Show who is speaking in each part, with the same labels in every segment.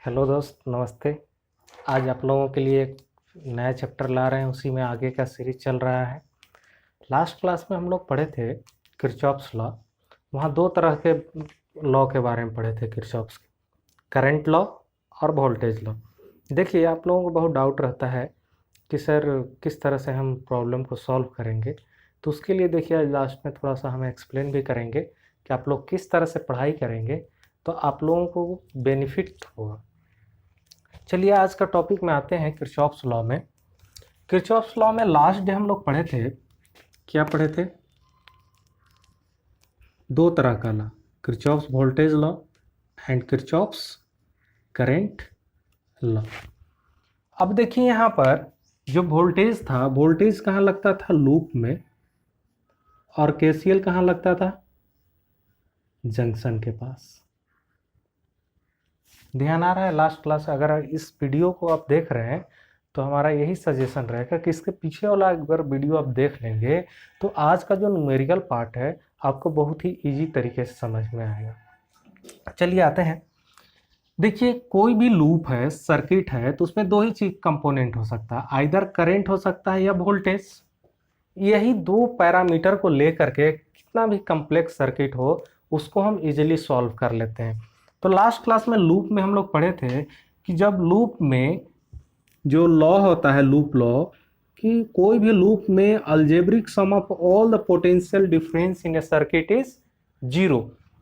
Speaker 1: Hello दोस्त, नमस्ते। आज आप लोगों के लिए एक नया चैप्टर ला रहे हैं, उसी में आगे का सीरीज चल रहा है। लास्ट क्लास में हम लोग पढ़े थे किरचॉफ्स लॉ। वहाँ दो तरह के लॉ के बारे में पढ़े थे किरचॉफ्स के, करंट लॉ और वोल्टेज लॉ। देखिए, आप लोगों को बहुत डाउट रहता है कि सर किस तरह से हम प्रॉब्लम को सॉल्व करेंगे। तो उसके लिए देखिए, आज लास्ट में थोड़ा सा हम एक्सप्लेन भी करेंगे कि आप लोग किस तरह से पढ़ाई करेंगे तो आप लोगों को बेनिफिट होगा। चलिए, आज का टॉपिक में आते हैं किरचॉफ्स लॉ में। किरचॉफ्स लॉ में लास्ट डे हम लोग पढ़े थे, क्या पढ़े थे? दो तरह का law, Kirchhoff's voltage law and Kirchhoff's current law. अब देखिए, यहाँ पर जो वोल्टेज था, वोल्टेज कहाँ लगता था? लूप में। और केसीएल कहाँ लगता था? जंक्शन के पास। ध्यान आ रहा है? लास्ट क्लास अगर इस वीडियो को आप देख रहे हैं तो हमारा यही सजेशन रहेगा कि इसके पीछे वाला अगर वीडियो आप देख लेंगे तो आज का जो न्यूमेरिकल पार्ट है आपको बहुत ही इजी तरीके से समझ में आएगा। चलिए आते हैं। देखिए, कोई भी लूप है, सर्किट है, तो उसमें दो ही चीज कंपोनेंट हो सकता है, आइदर करंट हो सकता है या वोल्टेज। यही दो पैरामीटर को लेकर के कितना भी कम्प्लेक्स सर्किट हो उसको हम इजीली सॉल्व कर लेते हैं। तो लास्ट क्लास में लूप में हम लोग पढ़े थे कि जब लूप में जो लॉ होता है, लूप लॉ, कि कोई भी लूप में algebraic sum of all the potential difference in a circuit is zero.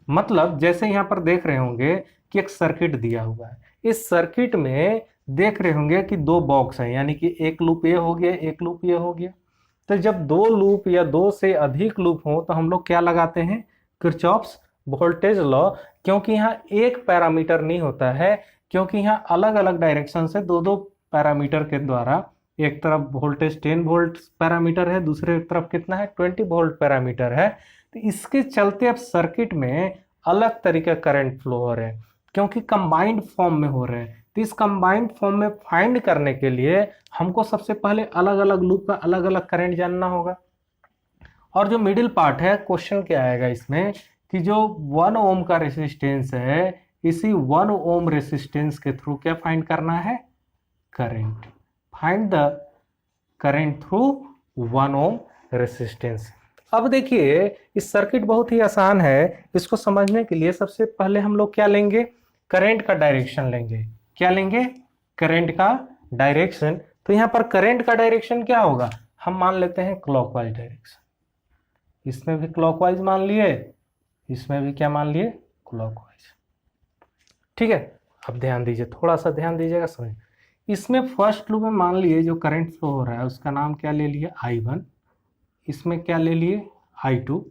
Speaker 1: मतलब जैसे यहाँ पर देख रहे होंगे कि एक सर्किट दिया हुआ है, इस सर्किट में देख रहे होंगे कि दो बॉक्स हैं, यानी कि एक लूप ये हो गया, एक लूप ये हो गया। तो जब दो लूप या दो से अधिक लूप हो तो हम लोग क्या लगाते हैं? Kirchhoff's voltage law. क्योंकि यहाँ एक पैरामीटर नहीं होता है, क्योंकि यहाँ अलग अलग डायरेक्शन से दो दो पैरामीटर के द्वारा, एक तरफ वोल्टेज 10 वोल्ट पैरामीटर है, दूसरे तरफ कितना है? 20 वोल्ट पैरामीटर है। तो इसके चलते अब सर्किट में अलग तरीके करंट फ्लो हो रहे हैं, क्योंकि कंबाइंड फॉर्म में हो रहे हैं। तो इस कंबाइंड फॉर्म में फाइंड करने के लिए हमको सबसे पहले अलग अलग लूप का अलग अलग करंट जानना होगा। और जो मिडिल पार्ट है, क्वेश्चन क्या आएगा इसमें कि जो 1 ओम का रेसिस्टेंस है, इसी 1 ओम रेसिस्टेंस के थ्रू क्या फाइंड करना है? Current. Find the current through 1 ohm resistance. अब देखिए, इस सर्किट बहुत ही आसान है। इसको समझने के लिए सबसे पहले हम लोग क्या लेंगे? करंट का डायरेक्शन लेंगे। क्या लेंगे? करंट का डायरेक्शन। तो यहां पर करंट का डायरेक्शन क्या होगा? हम मान लेते हैं क्लॉकवाइज डायरेक्शन। इसमें भी क्लॉकवाइज मान लिए, इसमें भी क्या मान लिए? क्लॉकवाइज। ठीक है, अब ध्यान दीजिए, थोड़ा सा ध्यान दीजिएगा, समझ। इसमें फर्स्ट लूप में मान लिए जो करंट फ्लो हो रहा है उसका नाम क्या ले लिए? I1। इसमें क्या ले लिए? I2।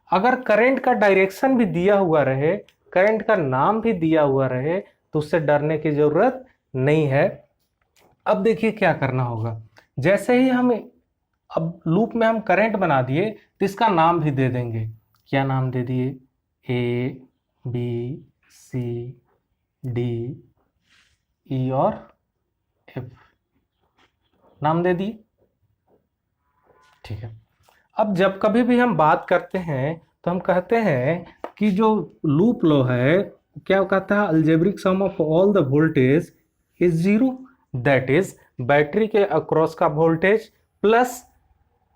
Speaker 1: अगर करंट का डायरेक्शन भी दिया हुआ रहे, करंट का नाम भी दिया हुआ रहे, तो उससे डरने की जरूरत नहीं है। अब देखिए क्या करना होगा। जैसे ही हम अब लूप में हम करंट बना दिए तो इसका नाम भी दे देंगे। क्या नाम दे दिए? A, B, C, D, E और F नाम दे दिए। ठीक है। अब जब कभी भी हम बात करते हैं तो हम कहते हैं कि जो लूप लॉ है क्या कहता है? Algebraic sum of all the voltage is zero. That is battery के अक्रॉस का voltage plus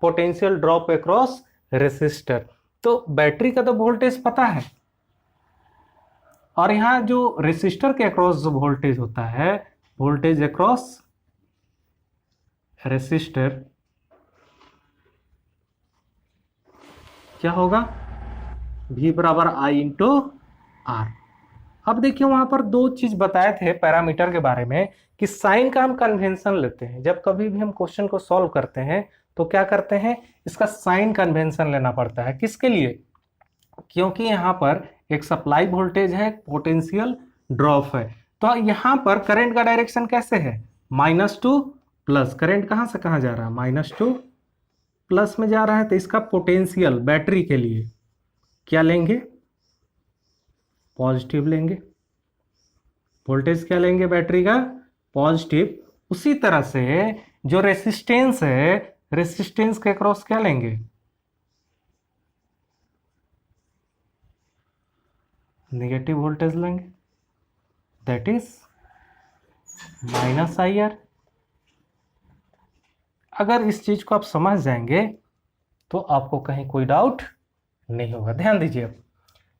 Speaker 1: potential drop across resistor. तो बैटरी का तो वोल्टेज पता है, और यहां जो रेसिस्टर के अक्रॉस जो वोल्टेज होता है, वोल्टेज अक्रॉस रेसिस्टर क्या होगा? V बराबर I इंटू R। अब देखिए, वहां पर दो चीज बताए थे पैरामीटर के बारे में कि साइन का हम कन्वेंशन लेते हैं। जब कभी भी हम क्वेश्चन को सॉल्व करते हैं तो क्या करते हैं? इसका साइन कन्वेंशन लेना पड़ता है। किसके लिए? क्योंकि यहां पर एक सप्लाई वोल्टेज है, पोटेंशियल ड्रॉप है। तो यहां पर करंट का डायरेक्शन कैसे है? -2 प्लस। करंट कहां से कहां जा रहा है? -2 प्लस में जा रहा है। तो इसका पोटेंशियल बैटरी के लिए क्या लेंगे? पॉजिटिव लेंगे। वोल्टेज क्या लेंगे? बैटरी का पॉजिटिव। उसी तरह से जो रेसिस्टेंस है, रेसिस्टेंस के अक्रॉस क्या लेंगे? नेगेटिव वोल्टेज लेंगे। That is minus I R. अगर इस चीज को आप समझ जाएंगे तो आपको कहीं कोई डाउट नहीं होगा। ध्यान दीजिए, अब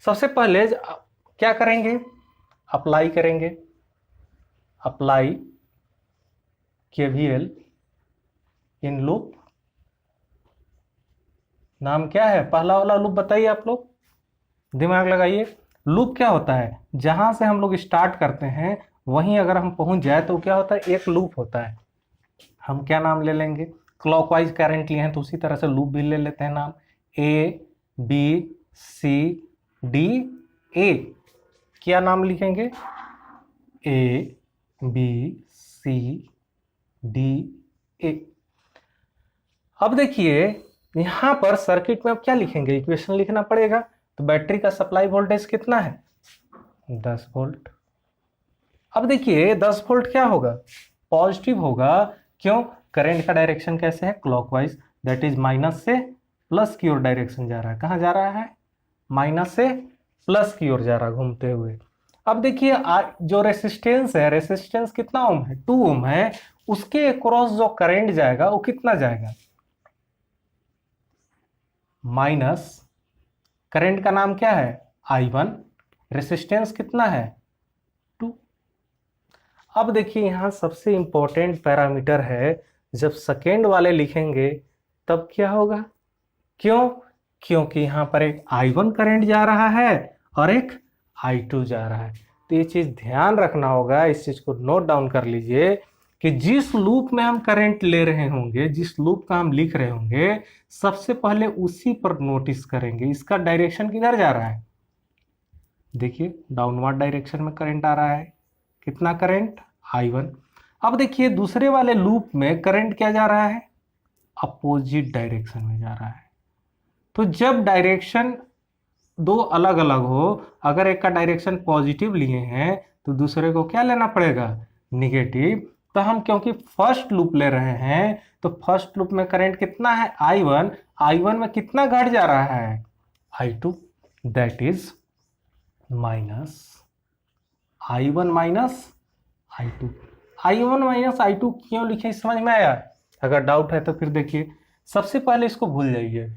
Speaker 1: सबसे पहले क्या करेंगे, अप्लाई करेंगे, अप्लाई केवीएल इन लूप। नाम क्या है पहला वाला लूप, बताइए आप लोग, दिमाग लगाइए। लूप क्या होता है, जहां से हम लोग स्टार्ट करते हैं वहीं अगर हम पहुंच जाए तो क्या होता है, एक लूप होता है। हम क्या नाम ले लेंगे, क्लॉकवाइज करंट लिए हैं तो उसी तरह से लूप भी ले लेते हैं नाम, A B C D A. क्या नाम लिखेंगे, A B C D A. अब देखिए यहां पर सर्किट में अब क्या लिखेंगे, इक्वेशन लिखना पड़ेगा। तो बैटरी का सप्लाई वोल्टेज कितना है, 10 वोल्ट। अब देखिए 10 वोल्ट क्या होगा, पॉजिटिव होगा। क्यों, करंट का डायरेक्शन कैसे है, क्लॉकवाइज, दैट इज माइनस से प्लस की ओर डायरेक्शन जा रहा है। कहां जा रहा है, माइनस से प्लस की ओर जा रहा है घूमते हुए। अब देखिए जो रेसिस्टेंस है, रेसिस्टेंस कितना ओम है, 2 ओम है, उसके अक्रॉस जो करंट जाएगा वो कितना जाएगा, माइनस, करंट का नाम क्या है I1, रेसिस्टेंस कितना है 2। अब देखिए यहां सबसे इंपॉर्टेंट पैरामीटर है, जब सेकेंड वाले लिखेंगे तब क्या होगा, क्यों, क्योंकि यहां पर एक I1 करंट जा रहा है और एक I2 जा रहा है। तो ये चीज ध्यान रखना होगा, इस चीज को नोट डाउन कर लीजिए कि जिस लूप में हम करंट ले रहे होंगे, जिस लूप का हम लिख रहे होंगे, सबसे पहले उसी पर नोटिस करेंगे इसका डायरेक्शन किधर जा रहा है। देखिए डाउनवर्ड डायरेक्शन में करंट आ रहा है, कितना करंट, I1। अब देखिए दूसरे वाले लूप में करंट क्या जा रहा है, अपोजिट डायरेक्शन में जा रहा है। तो जब डायरेक्शन दो अलग अलग हो, अगर एक का डायरेक्शन पॉजिटिव लिए हैं तो दूसरे को क्या लेना पड़ेगा, निगेटिव। तो हम क्योंकि फर्स्ट लूप ले रहे हैं तो फर्स्ट लूप में करंट कितना है, I1, I1 में कितना घट जा रहा है, I2, that is minus I1 minus I2। I1 minus I2 क्यों लिखे समझ में आया, अगर डाउट है तो फिर देखिए। सबसे पहले इसको भूल जाइए,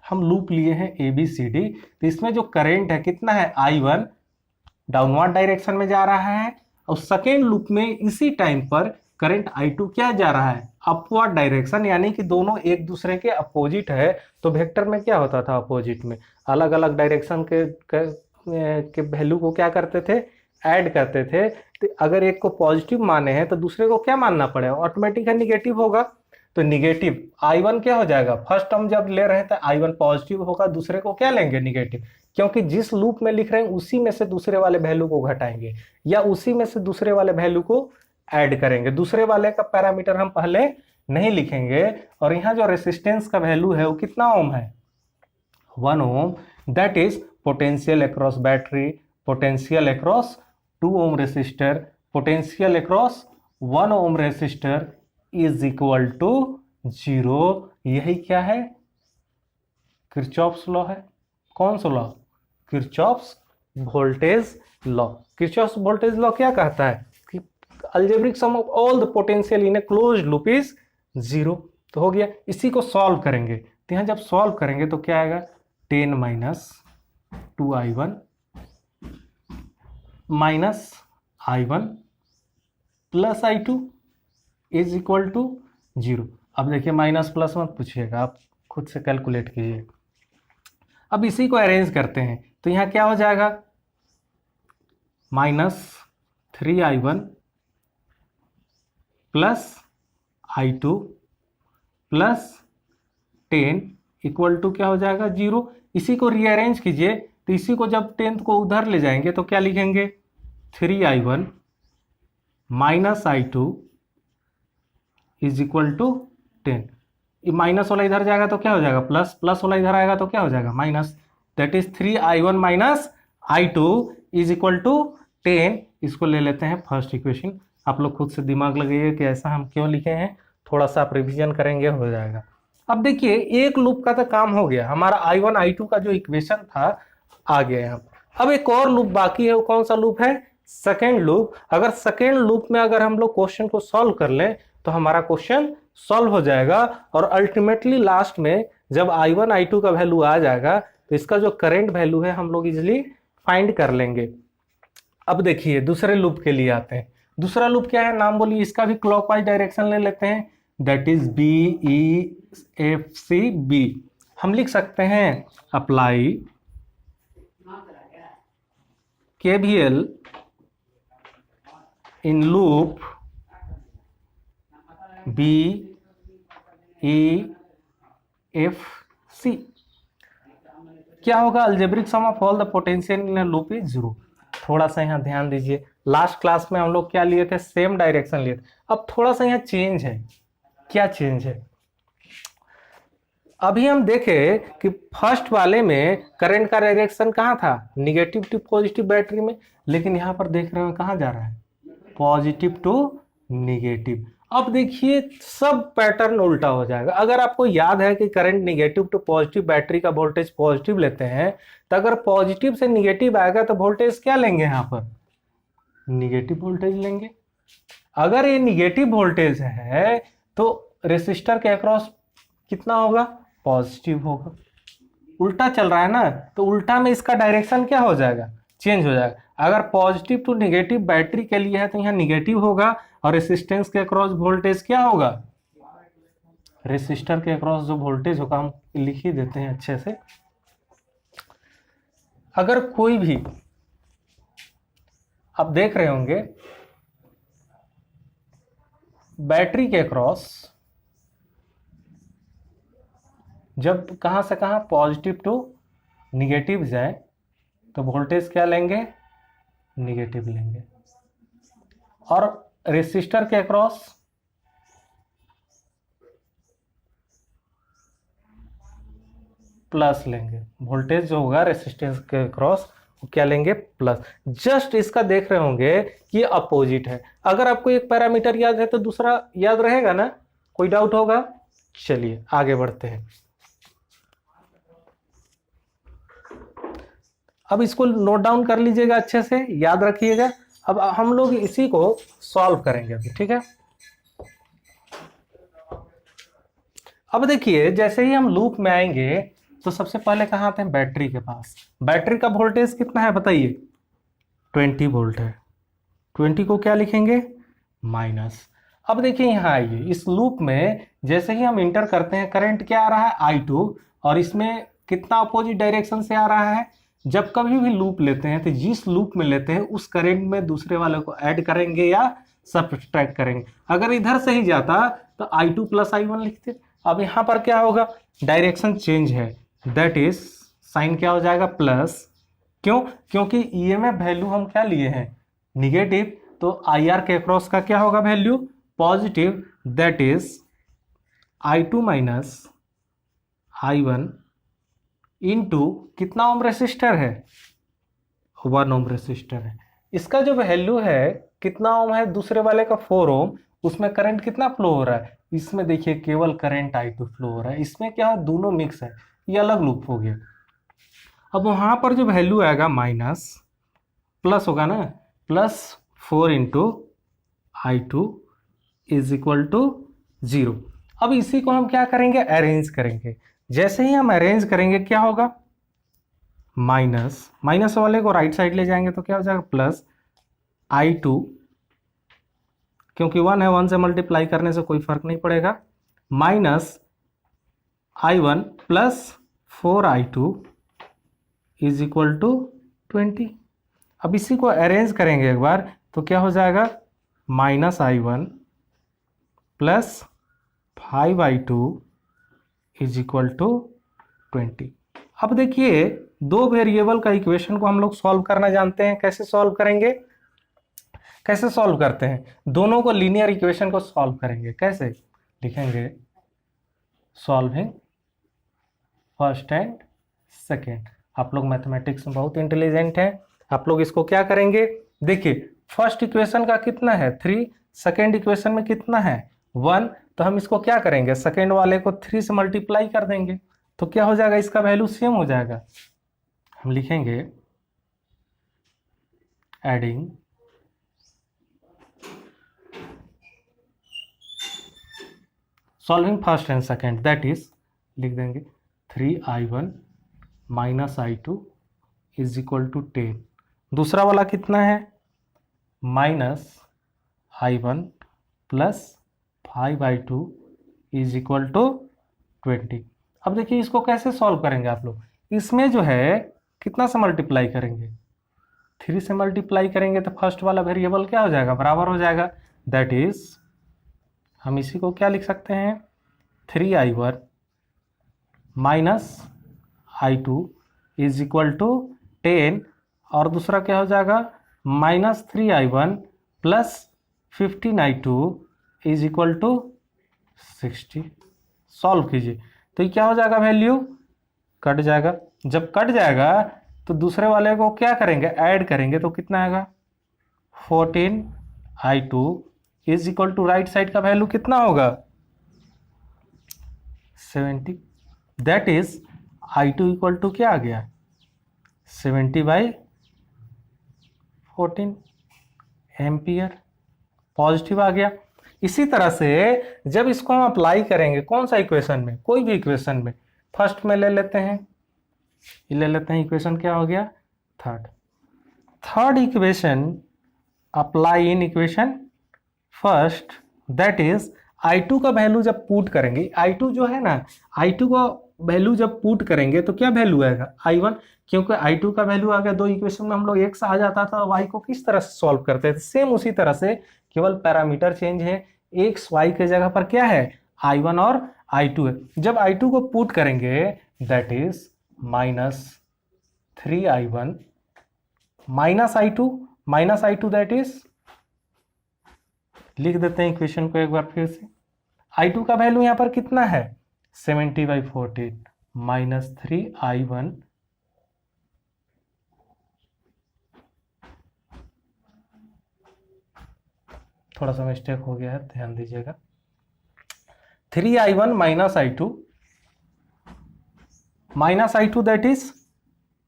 Speaker 1: हम लूप लिए हैं ABCD, तो इसमें जो करंट है कितना है, I1 डाउनवर्ड डायरेक्शन में जा रहा है, और सेकेंड लूप में इसी टाइम पर करंट I2 क्या जा रहा है, अपवर्ड डायरेक्शन, यानी कि दोनों एक दूसरे के अपोजिट है। तो वेक्टर में क्या होता था, अपोजिट में अलग अलग डायरेक्शन के वैल्यू को क्या करते थे, ऐड करते थे। तो अगर एक को पॉजिटिव माने हैं तो दूसरे को क्या मानना पड़ेगा, ऑटोमेटिक है निगेटिव होगा। तो निगेटिव I1 क्या हो जाएगा, फर्स्ट हम जब ले रहे थे I1 पॉजिटिव होगा, दूसरे को क्या लेंगे, निगेटिव, क्योंकि जिस लूप में लिख रहे हैं उसी में से दूसरे वाले वैल्यू को घटाएंगे या उसी में से दूसरे वाले वैल्यू को ऐड करेंगे। दूसरे वाले का पैरामीटर हम पहले नहीं लिखेंगे। और यहाँ जो रेसिस्टेंस का वैल्यू है वो कितना ओम है, 1 ohm, that is potential across battery, potential across 2 ohm resistor, potential across 1 ohm resistor is equal to 0। यही क्या है, किरचॉफ्स लॉ है। कौन सा law, Kirchhoff's voltage law. Kirchhoff's voltage law क्या कहता है कि algebraic sum of all the potential in a closed loop is 0। तो हो गया, इसी को सॉल्व करेंगे। तो यहाँ जब सॉल्व करेंगे तो क्या आएगा, 10 minus 2I1 minus I1 plus I2 is equal to 0। अब देखिए माइनस प्लस मत पूछिएगा, आप खुद से कैलकुलेट कीजिए। अब इसी को अरेंज करते हैं तो यहाँ क्या हो जाएगा, minus 3I1 plus I2 plus 10 equal to क्या हो जाएगा, 0। इसी को रीअरेंज कीजिए, तो इसी को जब 10th को उधर ले जाएंगे तो क्या लिखेंगे, 3I1 minus I2 is equal to 10। Minus वाला इधर जाएगा तो क्या हो जाएगा, प्लस, प्लस वाला इधर आएगा तो क्या हो जाएगा, minus, that is 3I1 minus I2 is equal to 10। इसको ले लेते हैं फर्स्ट इक्वेशन। आप लोग खुद से दिमाग लगाइए कि ऐसा हम क्यों लिखे हैं, थोड़ा सा आप रिविजन करेंगे हो जाएगा। अब देखिए एक लूप का तो काम हो गया, हमारा I1 I2 का जो इक्वेशन था आ गया यहाँ। अब एक और लूप बाकी है, वो कौन सा लूप है, सेकेंड लूप। अगर सेकेंड लूप में अगर हम लोग क्वेश्चन को सॉल्व कर लें तो हमारा क्वेश्चन सॉल्व हो जाएगा, और अल्टीमेटली लास्ट में जब I1 I2 का वैल्यू आ जाएगा तो इसका जो करंट वैल्यू है हम लोग इजिली फाइंड कर लेंगे। अब देखिए दूसरे लूप के लिए आते हैं। दूसरा लूप क्या है, नाम बोलिए, इसका भी क्लॉकवाइज डायरेक्शन ले लेते हैं, दैट इज BEFC। हम लिख सकते हैं apply KVL in loop BEFC। क्या होगा, algebraic sum of all the potential in a loop is 0। थोड़ा सा यहाँ ध्यान दीजिए, लास्ट क्लास में हम लोग क्या लिए थे, सेम डायरेक्शन लिए थे। अब थोड़ा सा यहाँ चेंज है। क्या चेंज है, अभी हम देखें कि फर्स्ट वाले में करंट का डायरेक्शन कहाँ था, निगेटिव टू पॉजिटिव बैटरी में, लेकिन यहाँ पर देख रहे हो कहाँ जा रहा है, पॉजिटिव टू निगेटिव। अब देखिए सब पैटर्न उल्टा हो जाएगा। अगर आपको याद है कि current negative to positive, battery का वोल्टेज पॉजिटिव लेते हैं, तो अगर पॉजिटिव से निगेटिव आएगा तो वोल्टेज क्या लेंगे, यहाँ पर निगेटिव वोल्टेज लेंगे। अगर ये निगेटिव वोल्टेज है तो रेसिस्टर के अक्रॉस कितना होगा, पॉजिटिव होगा। उल्टा चल रहा है ना, तो उल्टा में इसका डायरेक्शन क्या हो जाएगा, चेंज हो जाएगा। अगर पॉजिटिव टू निगेटिव बैटरी के लिए है तो यहाँ निगेटिव होगा, और रेसिस्टेंस के अक्रॉस वोल्टेज क्या होगा, रेसिस्टर के अक्रॉस जो वोल्टेज होगा हम लिख ही देते हैं अच्छे से। अगर कोई भी आप देख रहे होंगे बैटरी के अक्रॉस जब कहां से कहां पॉजिटिव टू निगेटिव जाए तो वोल्टेज क्या लेंगे, निगेटिव लेंगे, और रेसिस्टर के अक्रॉस प्लस लेंगे। वोल्टेज जो होगा रेसिस्टेंस के अक्रॉस वो क्या लेंगे, प्लस। जस्ट इसका देख रहे होंगे कि अपोजिट है। अगर आपको एक पैरामीटर याद है तो दूसरा याद रहेगा ना, कोई डाउट होगा। चलिए आगे बढ़ते हैं। अब इसको नोट डाउन कर लीजिएगा, अच्छे से याद रखिएगा। अब हम लोग इसी को सॉल्व करेंगे अभी, ठीक है। अब देखिए जैसे ही हम लूप में आएंगे तो सबसे पहले कहां आते हैं, बैटरी के पास। बैटरी का वोल्टेज कितना है बताइए, 20 वोल्ट है। 20 को क्या लिखेंगे, माइनस। अब देखिए यहाँ आइए, इस लूप में जैसे ही हम इंटर करते हैं करंट क्या आ रहा है, I2, और इसमें कितना अपोजिट डायरेक्शन से आ रहा है। जब कभी भी लूप लेते हैं तो जिस लूप में लेते हैं उस करंट में दूसरे वाले को ऐड करेंगे या सब्ट्रैक्ट करेंगे। अगर इधर से ही जाता तो I2 प्लस I1 लिखते। अब यहाँ पर क्या होगा, डायरेक्शन चेंज है, दैट इज साइन क्या हो जाएगा, प्लस। क्यों, क्योंकि ईएमएफ वैल्यू हम क्या लिए हैं, निगेटिव, तो IR के अक्रॉस का क्या होगा value, positive, that is I2 minus I1 into कितना ओम रेसिस्टर है, 1 ओम रेसिस्टर है। इसका जो वैल्यू है कितना ओम है, दूसरे वाले का 4 ओम, उसमें करंट कितना फ्लो हो रहा है, इसमें देखिए केवल करंट I2 फ्लो हो रहा है। इसमें क्या है, दोनों मिक्स है, ये अलग लूप हो गया। अब वहां पर जो वैल्यू आएगा माइनस, प्लस होगा ना, plus 4 into I2 is equal to 0। अब इसी को हम क्या करेंगे, अरेंज करेंगे। जैसे ही हम अरेंज करेंगे क्या होगा, माइनस, माइनस वाले को राइट साइड ले जाएंगे तो क्या हो जाएगा, प्लस I2, क्योंकि 1 है, 1 से मल्टीप्लाई करने से कोई फर्क नहीं पड़ेगा, minus I1 plus 4I2 is equal to 20। अब इसी को अरेंज करेंगे एक बार तो क्या हो जाएगा, minus I1 plus 5I2 is equal to 20। अब देखिए दो वेरिएबल का इक्वेशन को हम लोग सॉल्व करना जानते हैं। कैसे सॉल्व करेंगे, कैसे सॉल्व करते हैं, दोनों को लीनियर इक्वेशन को सॉल्व करेंगे। कैसे लिखेंगे, सॉल्विंग फर्स्ट एंड सेकेंड। आप लोग मैथमेटिक्स में बहुत इंटेलिजेंट हैं। आप लोग इसको क्या करेंगे, देखिए फर्स्ट इक्वेशन का कितना है 3, सेकेंड इक्वेशन में कितना है 1, तो हम इसको क्या करेंगे, सेकेंड वाले को 3 से मल्टीप्लाई कर देंगे तो क्या हो जाएगा, इसका वैल्यू सेम हो जाएगा। हम लिखेंगे adding solving first and second, that is लिख देंगे 3i1 minus i2 is equal to 10। दूसरा वाला कितना है, -i1 plus 5i2 is equal to 20। अब देखिए इसको कैसे सॉल्व करेंगे आप लोग। इसमें जो है कितना से मल्टीप्लाई करेंगे, 3 से मल्टीप्लाई करेंगे तो फर्स्ट वाला वेरिएबल क्या हो जाएगा, बराबर हो जाएगा। दैट इज हम इसी को क्या लिख सकते हैं, 3i1 minus i2 is equal to 10, और दूसरा क्या हो जाएगा, -3i1 plus 15i2 is equal to 60। Solve कीजिए तो ये क्या हो जाएगा, वैल्यू कट जाएगा। जब कट जाएगा तो दूसरे वाले को क्या करेंगे, ऐड करेंगे तो कितना आएगा, 14i2 is equal to right side का वैल्यू कितना होगा, 70। That is i2 equal to क्या आ गया, 70/14 एम्पियर, पॉजिटिव आ गया। इसी तरह से जब इसको हम अप्लाई करेंगे कौन सा इक्वेशन में, कोई भी इक्वेशन में, फर्स्ट में ले लेते हैं, ये ले लेते हैं इक्वेशन क्या हो गया, third equation apply in equation first, that is i2 का वैल्यू जब पुट करेंगे, i2 जो है ना, i2 का वैल्यू जब पुट करेंगे तो क्या वैल्यू आएगा, i1, क्योंकि i2 का वैल्यू आ गया, दो इक्वेशन में हम लोग x आ जाता था, y को किस तरह से सॉल्व करते थे, सेम उसी तरह से, केवल पैरामीटर चेंज है, x y के जगह पर क्या है, i1 और i2 है। जब i2 को पुट करेंगे that is -3i1 -i2 that is, लिख देते हैं इक्वेशन को एक बार फिर से। i2 का वैल्यू यहां पर कितना है, 70/14 -3i1 थोड़ा सा मिस्टेक हो गया है, ध्यान दीजिएगा। 3i1 -i2 that is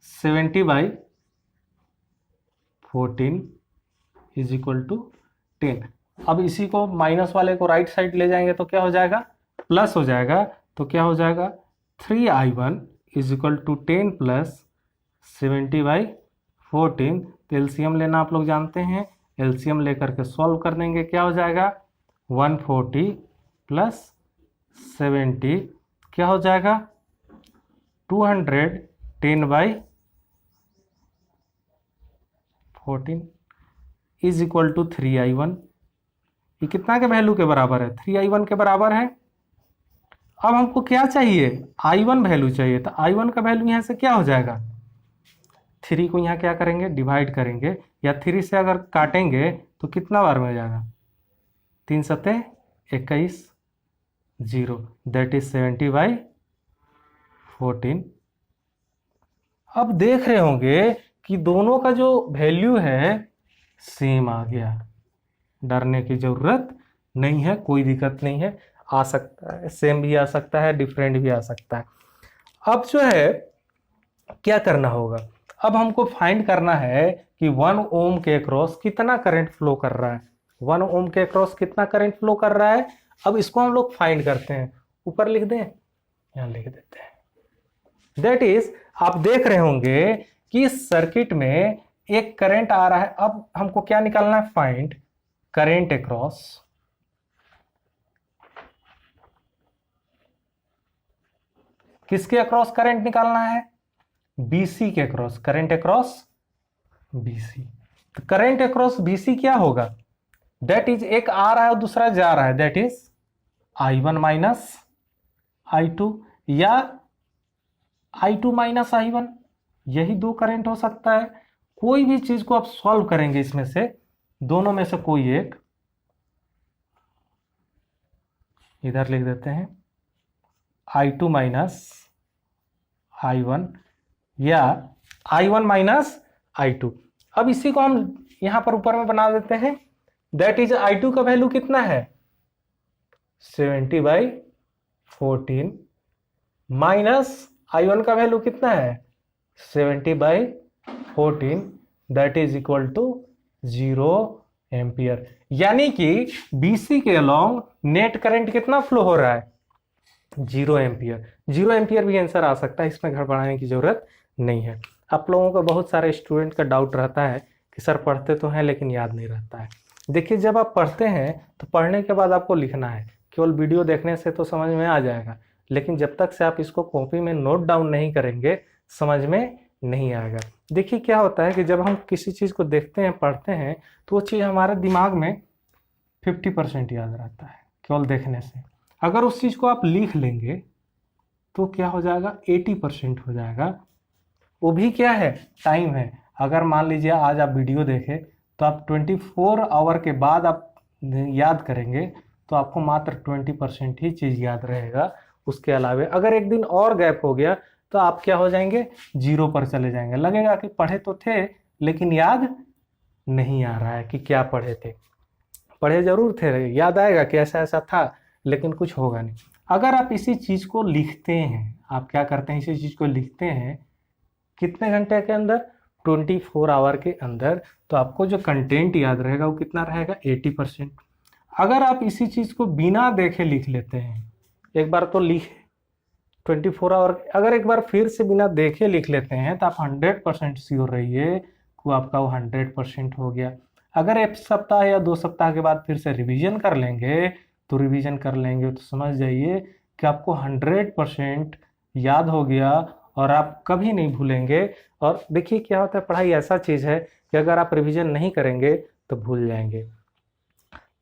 Speaker 1: 70/14 is equal to 10। अब इसी को माइनस वाले को राइट साइड ले जाएंगे तो क्या हो जाएगा, प्लस हो जाएगा, तो क्या हो जाएगा 3i1 is equal to 10 plus 70/14। तो एलसीएम लेना आप लोग जानते हैं, एलसीएम लेकर के सॉल्व कर देंगे, क्या हो जाएगा 140 प्लस 70 क्या हो जाएगा 210/14 इज इक्वल टू 3i1। ये कितना के वैल्यू के बराबर है, 3i1 के बराबर है। अब हमको क्या चाहिए, i1 वैल्यू चाहिए, तो i1 का वैल्यू यहाँ से क्या हो जाएगा, 3 को यहाँ क्या करेंगे, डिवाइड करेंगे, या 3 से अगर काटेंगे तो कितना बार में हो जाएगा, 3 सते 21 0, दैट इज 70/14। अब देख रहे होंगे कि दोनों का जो वैल्यू है सेम आ गया, डरने की जरूरत नहीं है, कोई दिक्कत नहीं है, आ सकता है, सेम भी आ सकता है, डिफरेंट भी आ सकता है। अब जो है क्या करना होगा, अब हमको फाइंड करना है कि 1 ओम के अक्रॉस कितना करंट फ्लो कर रहा है, 1 ओम के अक्रॉस कितना करंट फ्लो कर रहा है। अब इसको हम लोग फाइंड करते हैं, ऊपर लिख दें, यहां लिख देते हैं। दैट इज आप देख रहे होंगे कि इस सर्किट में एक करंट आ रहा है। अब हमको क्या निकालना है, फाइंड करंट अक्रॉस, किसके अक्रॉस करंट निकालना है, BC के अक्रॉस, करंट अक्रॉस BC। तो करंट अक्रॉस BC क्या होगा, दैट इज एक आ रहा है और दूसरा जा रहा है, that is i1 minus i2 या i2 माइनस i1, यही दो करंट हो सकता है। कोई भी चीज को आप सॉल्व करेंगे इसमें से, दोनों में से कोई एक, इधर लिख देते हैं i2 माइनस i1 या i1 माइनस i2। अब इसी को हम यहां पर ऊपर में बना देते हैं, दैट इज i2 का वैल्यू कितना है 70/14 माइनस i1 का वैल्यू कितना है 70/14, that is equal to 0 ampere. यानी कि BC के अलोंग नेट करंट कितना फ्लो हो रहा है 0 एम्पियर। 0 एम्पियर भी आंसर आ सकता है, इसमें घबराने की ज़रूरत नहीं है। आप लोगों को बहुत सारे स्टूडेंट का डाउट रहता है कि सर पढ़ते तो हैं लेकिन याद नहीं रहता है। देखिए, जब आप पढ़ते हैं तो पढ़ने के बाद आपको लिखना है। केवल वीडियो देखने से तो समझ में आ जाएगा, लेकिन जब तक से आप इसको कॉपी में नोट डाउन नहीं करेंगे समझ में नहीं आएगा। देखिए क्या होता है कि जब हम किसी चीज़ को देखते हैं, पढ़ते हैं, तो वो चीज़ हमारे दिमाग में 50% याद रहता है केवल देखने से। अगर उस चीज़ को आप लिख लेंगे तो क्या हो जाएगा, 80% हो जाएगा। वो भी क्या है, टाइम है। अगर मान लीजिए आज आप वीडियो देखें तो आप 24 आवर के बाद आप याद करेंगे तो आपको मात्र 20% ही चीज़ याद रहेगा। उसके अलावा अगर एक दिन और गैप हो गया तो आप क्या हो जाएंगे, 0 पर चले जाएंगे। लगेगा कि पढ़े तो थे लेकिन याद नहीं आ रहा है कि क्या पढ़े थे। पढ़े जरूर थे, याद आएगा कि ऐसा ऐसा था, लेकिन कुछ होगा नहीं। अगर आप इसी चीज़ को लिखते हैं, आप क्या करते हैं, इसी चीज़ को लिखते हैं कितने घंटे के अंदर, 24 आवर के अंदर, तो आपको जो कंटेंट याद रहेगा वो कितना रहेगा, 80%। अगर आप इसी चीज़ को बिना देखे लिख लेते हैं, एक बार तो लिखे 24 आवर, अगर एक बार फिर से बिना देखे लिख लेते हैं तो आप 100% श्योर रहिए कि आपका वो 100% हो गया। अगर 1 सप्ताह या 2 सप्ताह के बाद फिर से रिवीजन कर लेंगे तो समझ जाइए कि आपको 100% याद हो गया और आप कभी नहीं भूलेंगे। और देखिए क्या होता है, पढ़ाई ऐसा चीज़ है कि अगर आप रिवीजन नहीं करेंगे तो भूल जाएंगे।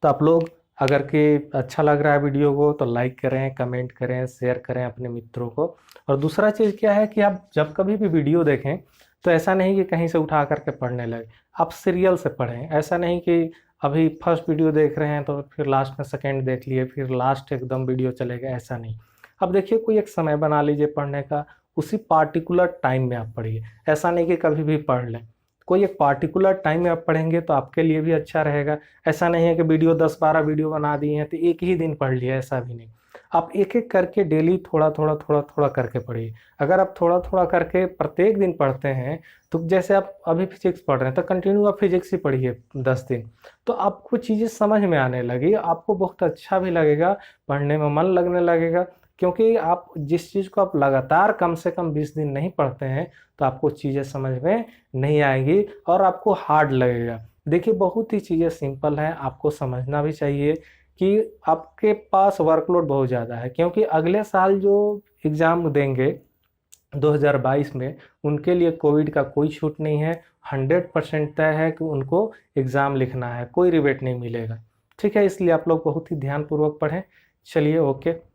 Speaker 1: तो आप लोग अगर कि अच्छा लग रहा है वीडियो को तो लाइक करें, कमेंट करें, शेयर करें अपने मित्रों को। और दूसरा चीज़ क्या है कि आप जब कभी भी वीडियो देखें तो ऐसा नहीं कि कहीं से उठा करके पढ़ने लगे, आप सीरियल से पढ़ें। ऐसा नहीं कि अभी फर्स्ट वीडियो देख रहे हैं तो फिर लास्ट में सेकेंड देख लिए, फिर लास्ट एकदम वीडियो चलेगा, ऐसा नहीं। अब देखिए कोई एक समय बना लीजिए पढ़ने का, उसी पार्टिकुलर टाइम में आप पढ़िए। ऐसा नहीं कि कभी भी पढ़ लें, कोई एक पार्टिकुलर टाइम में आप पढ़ेंगे तो आपके लिए भी अच्छा रहेगा। ऐसा नहीं है कि वीडियो 10-12 वीडियो बना दिए हैं तो एक ही दिन पढ़ लिया, ऐसा भी नहीं। आप एक एक करके डेली थोड़ा थोड़ा थोड़ा थोड़ा करके पढ़िए। अगर आप थोड़ा थोड़ा करके प्रत्येक दिन पढ़ते हैं तो जैसे आप अभी फिजिक्स पढ़ रहे हैं तो कंटिन्यू आप फिजिक्स ही पढ़िए 10 दिन, तो आपको चीज़ें समझ में आने लगी, आपको बहुत अच्छा भी लगेगा, पढ़ने में मन लगने लगेगा। क्योंकि आप जिस चीज़ को आप लगातार कम से कम 20 दिन नहीं पढ़ते हैं तो आपको चीज़ें समझ में नहीं आएंगी और आपको हार्ड लगेगा। देखिए बहुत ही चीज़ें सिंपल हैं, आपको समझना भी चाहिए कि आपके पास वर्कलोड बहुत ज़्यादा है, क्योंकि अगले साल जो एग्ज़ाम देंगे 2022 में, उनके लिए कोविड का कोई छूट नहीं है। 100% तय है कि उनको एग्ज़ाम लिखना है, कोई रिबेट नहीं मिलेगा। ठीक है, इसलिए आप लोग बहुत ही ध्यानपूर्वक पढ़ें। चलिए, ओके।